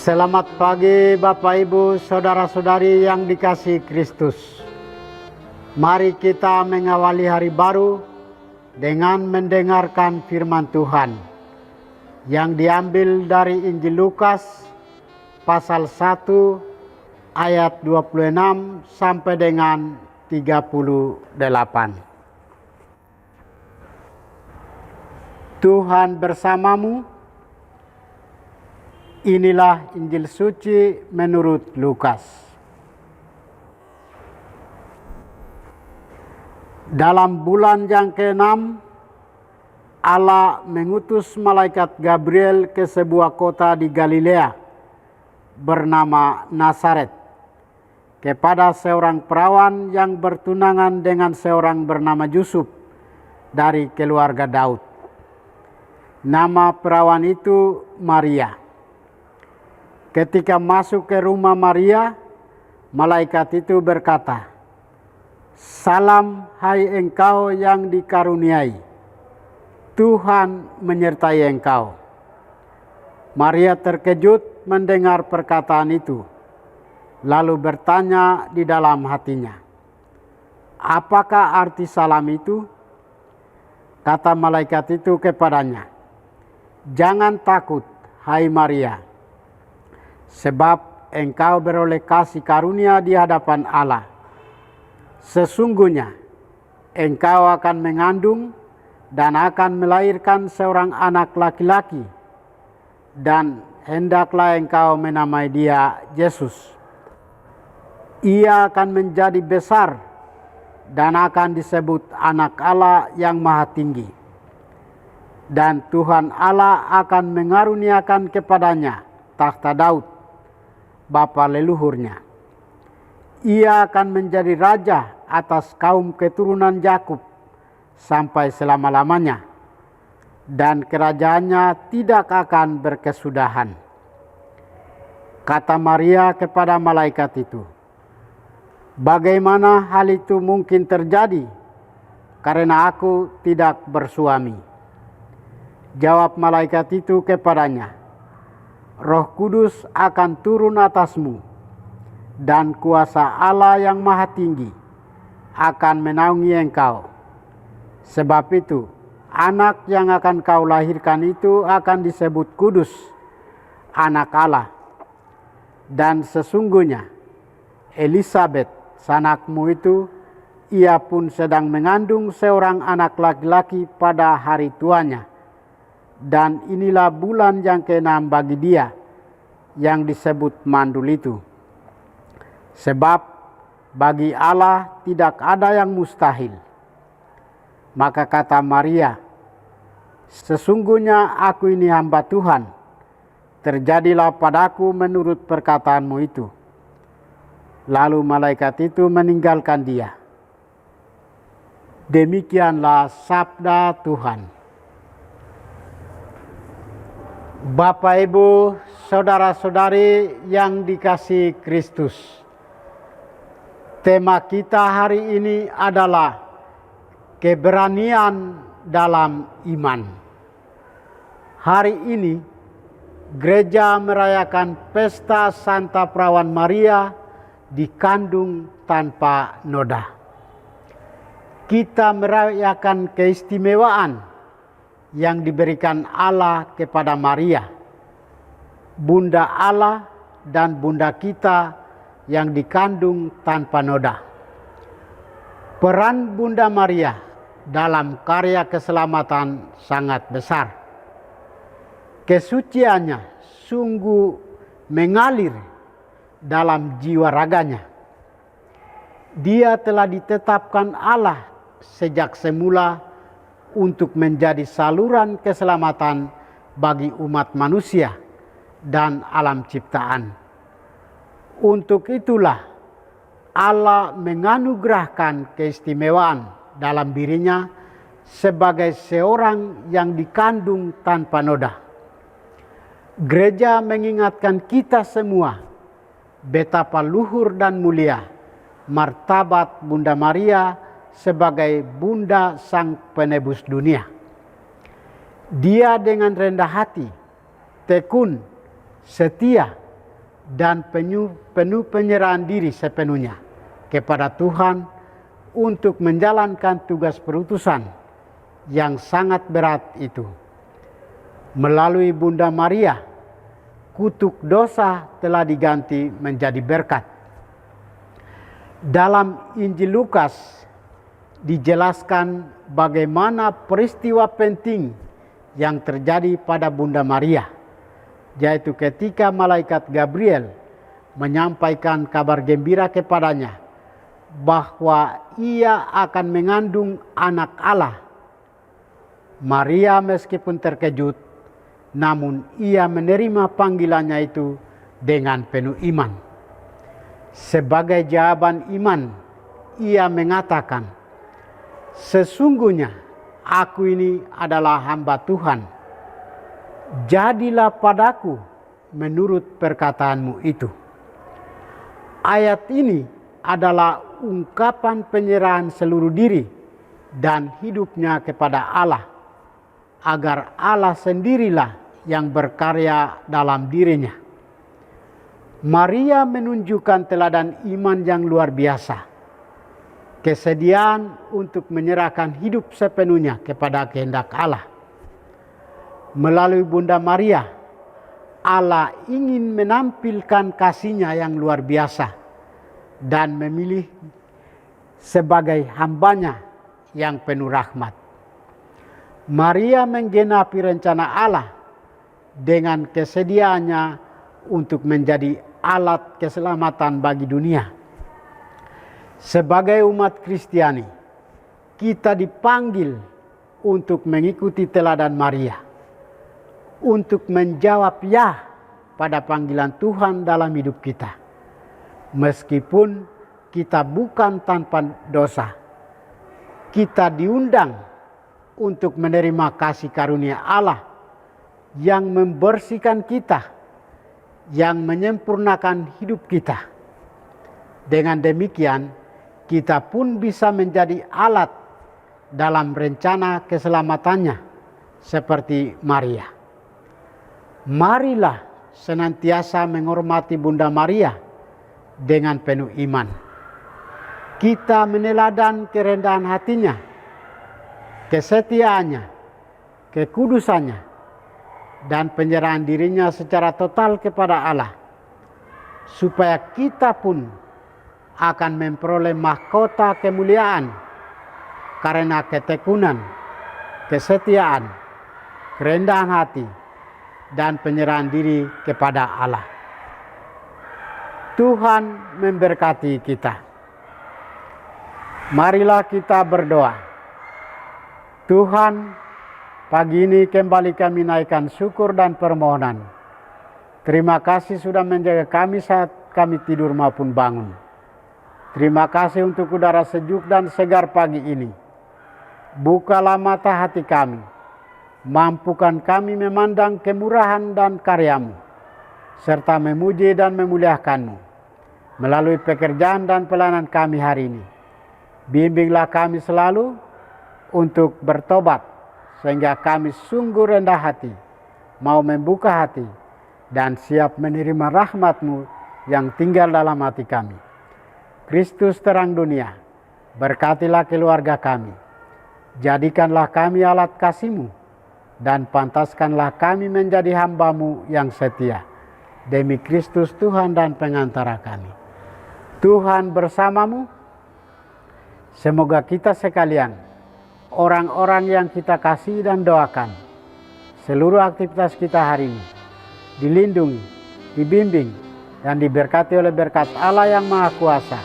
Selamat pagi Bapak Ibu Saudara-saudari yang dikasihi Kristus. Mari kita mengawali hari baru dengan mendengarkan firman Tuhan yang diambil dari Injil Lukas pasal 1 ayat 26 sampai dengan 38. Tuhan bersamamu. Inilah Injil suci menurut Lukas. Dalam bulan yang ke-6, Allah mengutus malaikat Gabriel ke sebuah kota di Galilea bernama Nazaret kepada seorang perawan yang bertunangan dengan seorang bernama Yusuf dari keluarga Daud. Nama perawan itu Maria. Ketika masuk ke rumah Maria, malaikat itu berkata, "Salam hai engkau yang dikaruniai, Tuhan menyertai engkau." Maria terkejut mendengar perkataan itu, lalu bertanya di dalam hatinya, "Apakah arti salam itu?" Kata malaikat itu kepadanya, "Jangan takut, hai Maria, sebab engkau beroleh kasih karunia di hadapan Allah. Sesungguhnya engkau akan mengandung dan akan melahirkan seorang anak laki-laki, dan hendaklah engkau menamai dia Yesus. Ia akan menjadi besar dan akan disebut Anak Allah yang Maha Tinggi. Dan Tuhan Allah akan mengaruniakan kepadanya takhta Daud, bapa leluhurnya. Ia akan menjadi raja atas kaum keturunan Yakub sampai selama-lamanya, dan kerajaannya tidak akan berkesudahan." Kata Maria kepada malaikat itu, "Bagaimana hal itu mungkin terjadi, karena aku tidak bersuami?" Jawab malaikat itu kepadanya, "Roh Kudus akan turun atasmu, dan kuasa Allah yang Maha Tinggi akan menaungi engkau. Sebab itu, anak yang akan kau lahirkan itu akan disebut kudus, Anak Allah. Dan sesungguhnya, Elisabet, sanakmu itu, ia pun sedang mengandung seorang anak laki-laki pada hari tuanya. Dan inilah bulan yang ke-6 bagi dia, yang disebut mandul itu. Sebab bagi Allah tidak ada yang mustahil." Maka kata Maria, "Sesungguhnya aku ini hamba Tuhan, terjadilah padaku menurut perkataanmu itu." Lalu malaikat itu meninggalkan dia. Demikianlah sabda Tuhan. Bapak Ibu Saudara-saudari yang dikasihi Kristus, tema kita hari ini adalah keberanian dalam iman. Hari ini gereja merayakan pesta Santa Perawan Maria dikandung tanpa noda. Kita merayakan keistimewaan yang diberikan Allah kepada Maria, Bunda Allah dan Bunda kita yang dikandung tanpa noda. Peran Bunda Maria dalam karya keselamatan sangat besar. Kesuciannya sungguh mengalir dalam jiwa raganya. Dia telah ditetapkan Allah sejak semula untuk menjadi saluran keselamatan bagi umat manusia dan alam ciptaan. Untuk itulah Allah menganugerahkan keistimewaan dalam dirinya sebagai seorang yang dikandung tanpa noda. Gereja mengingatkan kita semua betapa luhur dan mulia martabat Bunda Maria sebagai Bunda Sang Penebus dunia. Dia dengan rendah hati, tekun, setia, dan penuh penyerahan diri sepenuhnya kepada Tuhan untuk menjalankan tugas perutusan yang sangat berat itu. Melalui Bunda Maria, kutuk dosa telah diganti menjadi berkat. Dalam Injil Lukas dijelaskan bagaimana peristiwa penting yang terjadi pada Bunda Maria, yaitu ketika malaikat Gabriel menyampaikan kabar gembira kepadanya bahwa ia akan mengandung anak Allah. Maria meskipun terkejut, namun ia menerima panggilannya itu dengan penuh iman. Sebagai jawaban iman, ia mengatakan, "Sesungguhnya aku ini adalah hamba Tuhan. Jadilah padaku menurut perkataanmu itu." Ayat ini adalah ungkapan penyerahan seluruh diri dan hidupnya kepada Allah, agar Allah sendirilah yang berkarya dalam dirinya. Maria menunjukkan teladan iman yang luar biasa, kesediaan untuk menyerahkan hidup sepenuhnya kepada kehendak Allah. Melalui Bunda Maria, Allah ingin menampilkan kasih-Nya yang luar biasa dan memilih sebagai hamba-Nya yang penuh rahmat. Maria menggenapi rencana Allah dengan kesediaannya untuk menjadi alat keselamatan bagi dunia. Sebagai umat Kristiani, kita dipanggil untuk mengikuti teladan Maria, untuk menjawab ya pada panggilan Tuhan dalam hidup kita. Meskipun kita bukan tanpa dosa, kita diundang untuk menerima kasih karunia Allah yang membersihkan kita, yang menyempurnakan hidup kita. Dengan demikian, kita pun bisa menjadi alat dalam rencana keselamatannya seperti Maria. Marilah senantiasa menghormati Bunda Maria dengan penuh iman. Kita meneladan kerendahan hatinya, kesetiaannya, kekudusannya, dan penyerahan dirinya secara total kepada Allah, supaya kita pun akan memperoleh mahkota kemuliaan karena ketekunan, kesetiaan, kerendahan hati, dan penyerahan diri kepada Allah. Tuhan memberkati kita. Marilah kita berdoa. Tuhan, pagi ini kembali kami naikkan syukur dan permohonan. Terima kasih sudah menjaga kami saat kami tidur maupun bangun. Terima kasih untuk udara sejuk dan segar pagi ini. Bukalah mata hati kami. Mampukan kami memandang kemurahan dan karya-Mu, serta memuji dan memuliakan-Mu melalui pekerjaan dan pelayanan kami hari ini. Bimbinglah kami selalu untuk bertobat, sehingga kami sungguh rendah hati, mau membuka hati, dan siap menerima rahmat-Mu yang tinggal dalam hati kami. Kristus terang dunia, berkatilah keluarga kami. Jadikanlah kami alat kasih-Mu, dan pantaskanlah kami menjadi hamba-Mu yang setia. Demi Kristus Tuhan dan pengantara kami. Tuhan bersamamu. Semoga kita sekalian, orang-orang yang kita kasih dan doakan, seluruh aktivitas kita hari ini dilindungi, dibimbing, dan diberkati oleh berkat Allah yang Maha Kuasa.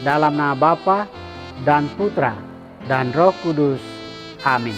Dalam nama Bapa dan Putra dan Roh Kudus. Amin.